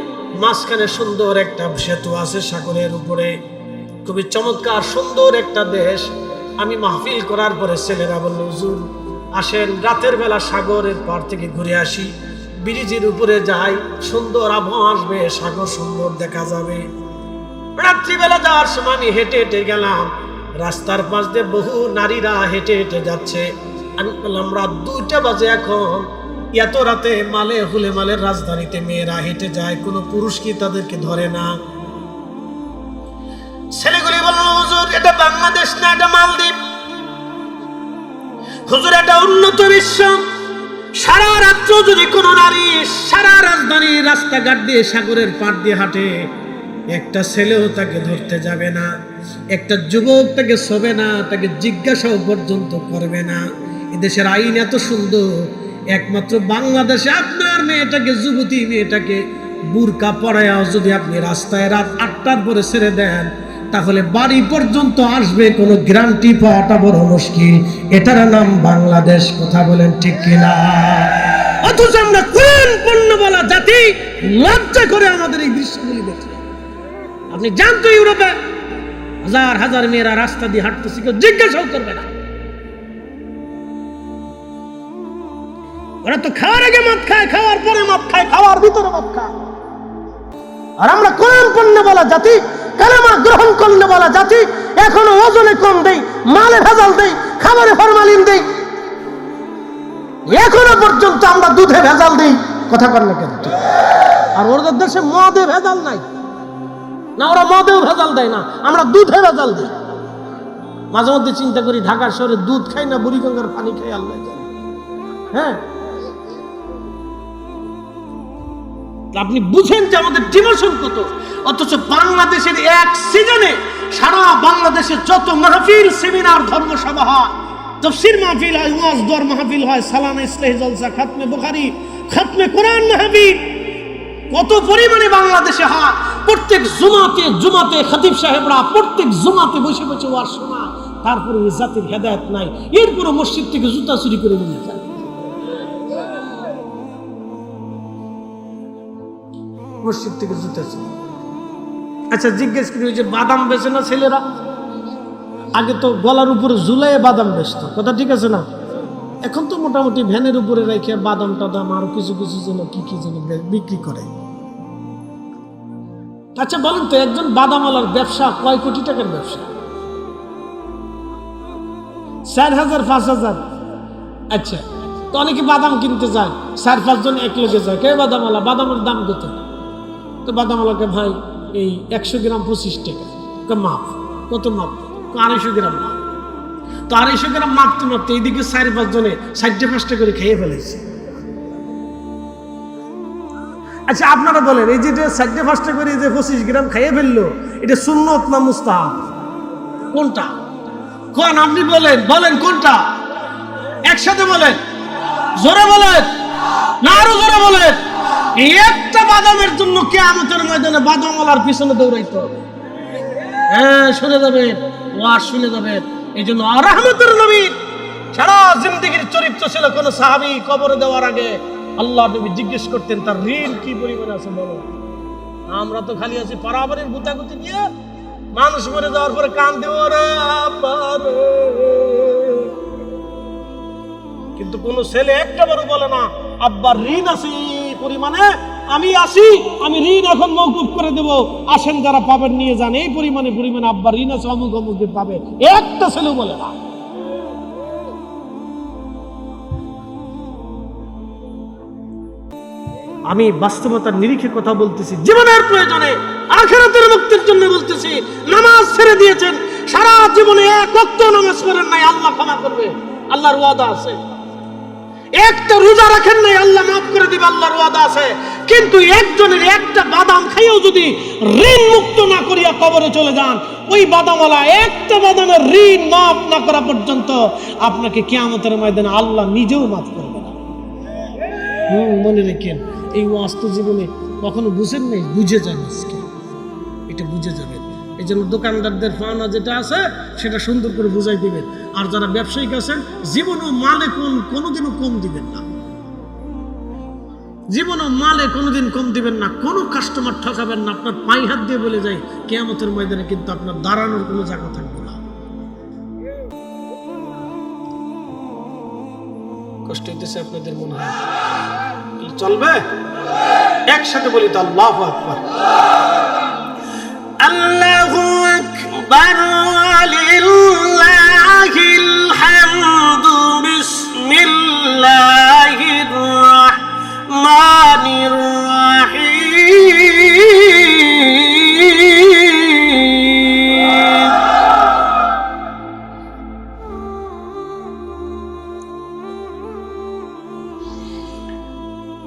মাঝখানে সুন্দর একটা সেতু আছে সাগরের উপরে, খুবই চমৎকার সুন্দর একটা দেশ। আমি মাহফিল করার পরে ছেলেরা বলল, হুজুর আসেন রাতের বেলা সাগরের পার থেকে ঘুরে আসি, ব্রিজের উপরে যাই, সুন্দর আবহাওয়া আসবে, সাগর সুন্দর দেখা যাবে। রাত্রিবেলা যাওয়ার সময় আমি হেঁটে হেঁটে গেলাম, রাস্তার পাশ দিয়ে বহু নারীরা হেঁটে হেঁটে যাচ্ছে। আমি বললাম রাত 2টা বাজে এখন, এত রাতে মালে হুলে মালের রাজধানীতে মেয়েরা হেঁটে যায়, কোনো পুরুষ কি তাদেরকে ধরে না? ছেলেগুলি বলল হুজুর এটা বাংলাদেশ না, এটা মালদ্বীপ। হুজুর এটা উন্নত বিশ্ব। সারা রাত্র যদি কোনো নারী সারা রাজধানীর রাস্তাঘাট দিয়ে সাগরের পাড় দিয়ে হাঁটে, একটা ছেলেও তাকে ধরতে যাবে না, একটা যুবক তাকে ছবে না, তাকে জিজ্ঞাসাও পর্যন্ত করবে না। এদেশের আইন এত সুন্দর, একমাত্র বাংলাদেশে আপনার মেয়েটাকে, যুবতী মেয়েটাকে বুরকা পরায়াও যদি আপনি রাস্তায় রাত 8টার পরে ছেড়ে দেন, তাহলে বাড়ি পর্যন্ত আসবে, কোনো গ্যারান্টি পাওয়াটা বড় মুশকিল। এটার নাম বাংলাদেশ। কথা বলেন ঠিক কিনা? অথচ আমরা কোন পণ্যওয়ালা জাতি লজ্জা করে আমাদের এই দৃশ্যগুলি দেখি। আপনি জানতো ইউরোপে হাজার হাজার মেয়েরা রাস্তা দিয়ে হাঁটতেছে, কেউ জিজ্ঞাসাও করবে না। ওরা তো খাওয়ার আগে মদ খায়, খাওয়ার পরে মদ খায়, খাওয়ার ভিতরে মদ খায়। আর আমরা কোন পণ্যওয়ালা জাতি, কালেমা গ্রহণ করনেওয়ালা জাতি, এখনো ওজনে কম দেই, মালে ভেজাল দেই, খাবারে ফরমালিন দেই, এখনো পর্যন্ত আমরা দুধে ভেজাল দেই। কথা বল না কেন? আর ওদের দেশে মদে ভেজাল নাই না, ওরা মদেও ভেজাল দেয় না, আমরা দুধে ভেজাল দিই। মাঝে মধ্যে চিন্তা করি ঢাকার শহরে দুধ খাই না বুড়িগঙ্গার পানি খাই, আল্লাহ জানে। হ্যাঁ, আপনি বুঝেন যে আমাদের ডিমোশন কত। অথচ বাংলাদেশের এক সিজনে সারা বাংলাদেশে যত মাহফিল, সেমিনার, ধর্মসভা হয়, তাফসীর মাহফিল হয়, ওয়াজ দোয়ার মাহফিল হয়, সালানা ইসলাহি জলসা, খাতমে বুখারী, খাতমে কোরআন মাহফিল কত পরিমাণে বাংলাদেশে হয়। প্রত্যেক জুমাতে খতিব সাহেবরা প্রত্যেক জুমাতে বসে বসে ওয়াজ শোনা, তারপরে এই জাতির হেদায়েত নাই। এরপরে মসজিদ থেকে জুতা চুরি করে নিয়ে যায়। মসজিদ থেকে জুতা চুরি। আচ্ছা জিজ্ঞেস করি, ওই যে বাদাম বেচে না ছেলেরা, আগে তো গলার উপরে ঝুলাইয়ে বাদাম বেচত, কথা ঠিক আছে না? এখন তো মোটামুটি ভ্যানের উপরে রেখে বাদাম টাদাম আরো কিছু কিছু যেন কি কি যেন বিক্রি করে। আচ্ছা বলেন তো, একজন বাদামওয়ালার ব্যবসা কয় কোটি টাকার ব্যবসা? 4,000 5,000। আচ্ছা, তো অনেকে বাদাম কিনতে যায়, 4-5 জন এক লগে যায়। কে বাদামওয়ালা? বাদামের দাম কত? তো বাদামওয়ালাকে ভাই এই 100 গ্রাম 25 টাকা। মাপ কত? মাপ 250 গ্রাম মাপ। তো 250 গ্রাম মাপতে মাপতে এইদিকে 4-5 জনে 60-5টা করে খেয়ে ফেলেছে। আচ্ছা আপনারা বলেন, এই যে 60-5টা করে যে 25 গ্রাম খাইয়ে ফেললো, এটা সুন্নত না মুস্তাহাব? কোনটা? কোন আপনি বলেন, বলেন কোনটা? একসাথে বলেন, জোরে বলেন না আরো জোরে বলেন। একটা বাদামের জন্য কিয়ামতের ময়দানে বাদামওয়ালার পিছনে দৌড়াইতে হবে। হ্যাঁ, শুনে যাবেন, ওয়াজ শুনে যাবেন। এই জন্য রাহমাতুর নবী সারা জিন্দেগির চরিত্র ছিল, কোন সাহাবী কবরে দেওয়ার আগে আল্লাহ নবী জিজ্ঞেস করতেন তার ঋণ কি পরিমাণে আছে বলো। আমরা তো খালি আছি পারাবারের গুতাগুতি নিয়ে, মানুষ মরে যাওয়ার পরে কান দেব রে আব্বা রে। কিন্তু কোন ছেলে একটাবারও বলে না আব্বার ঋণ আছে পরিমাণে, আমি আসি, আমি ঋণ এখন মওকুফ করে দেব, আসেন যারা পাবেন নিয়ে যান, এই পরিমাণে আব্বার ঋণ আছে, অমুক অমুক পাবে। একটা ছেলেও বলে না। আমি বাস্তবতার নিরিখে কথা বলতেছি, জীবনের প্রয়োজনে, আখিরাতের মুক্তির জন্য বলতেছি। নামাজ ছেড়ে দিয়েছেন, সারা জীবনে এক ওয়াক্ত নামাজ পড়েন নাই, আল্লাহ ক্ষমা করবে, আল্লাহর ওয়াদা আছে। একটা রোজা রাখেন নাই, আল্লাহ মাফ করে দিবে, আল্লাহর ওয়াদা আছে। কিন্তু একজনের একটা বাদাম খাইও যদি ঋণ মুক্ত না করিয়া কবরে চলে যান, ওই বাদামওয়ালা একটা বাদামের ঋণ মাফ না করা পর্যন্ত আপনাকে কিয়ামতের ময়দানে আল্লাহ নিজেও মাফ করবে না। মনে রেখেন, এই ওয়াস্ত জীবনে কখনো বুঝেন নাই, বুঝে যান আজকে, এটা বুঝে যাবেন। এই জন্য দোকানদারদের ফানা যেটা আছে সেটা সুন্দর করে বুঝাই দিবেন। আর যারা ব্যবসায়িক আছেন, জীবনও মালে কোনোদিনও কম দিবেন না, জীবনও মালে কোনোদিন কম দিবেন না, কোনো কাস্টমার ঠকাবেন না। আপনার পায়ে হাত দিয়ে বলে যাই, কিয়ামতের ময়দানে কিন্তু আপনার দাঁড়ানোর কোনো জায়গা থাকবে না। কষ্ট হইতেছে আপনাদের মনে হয়? চলবে? একসাথে বলি তো আল্লাহু আকবার, আল্লাহু আকবার। بل ولله الحمد بسم الله الرحمن الرحيم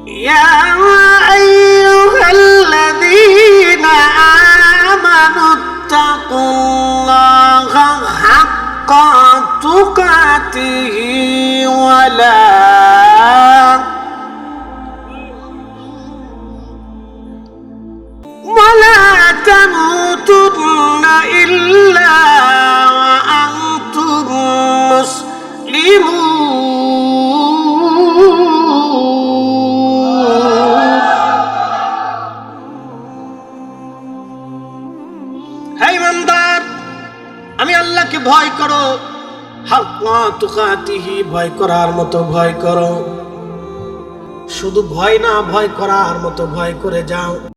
يا أيها الذين آمنوا اتقوا الله حق تقاته ولا تموتن إلا وأنتم مسلمون হে ইমানদার, আমি আল্লাহকে ভয় করো, হাক্কা তুকাতিহি, ভয় করার মতো ভয় করো। শুধু ভয় না, ভয় করার মতো ভয় করে যাও।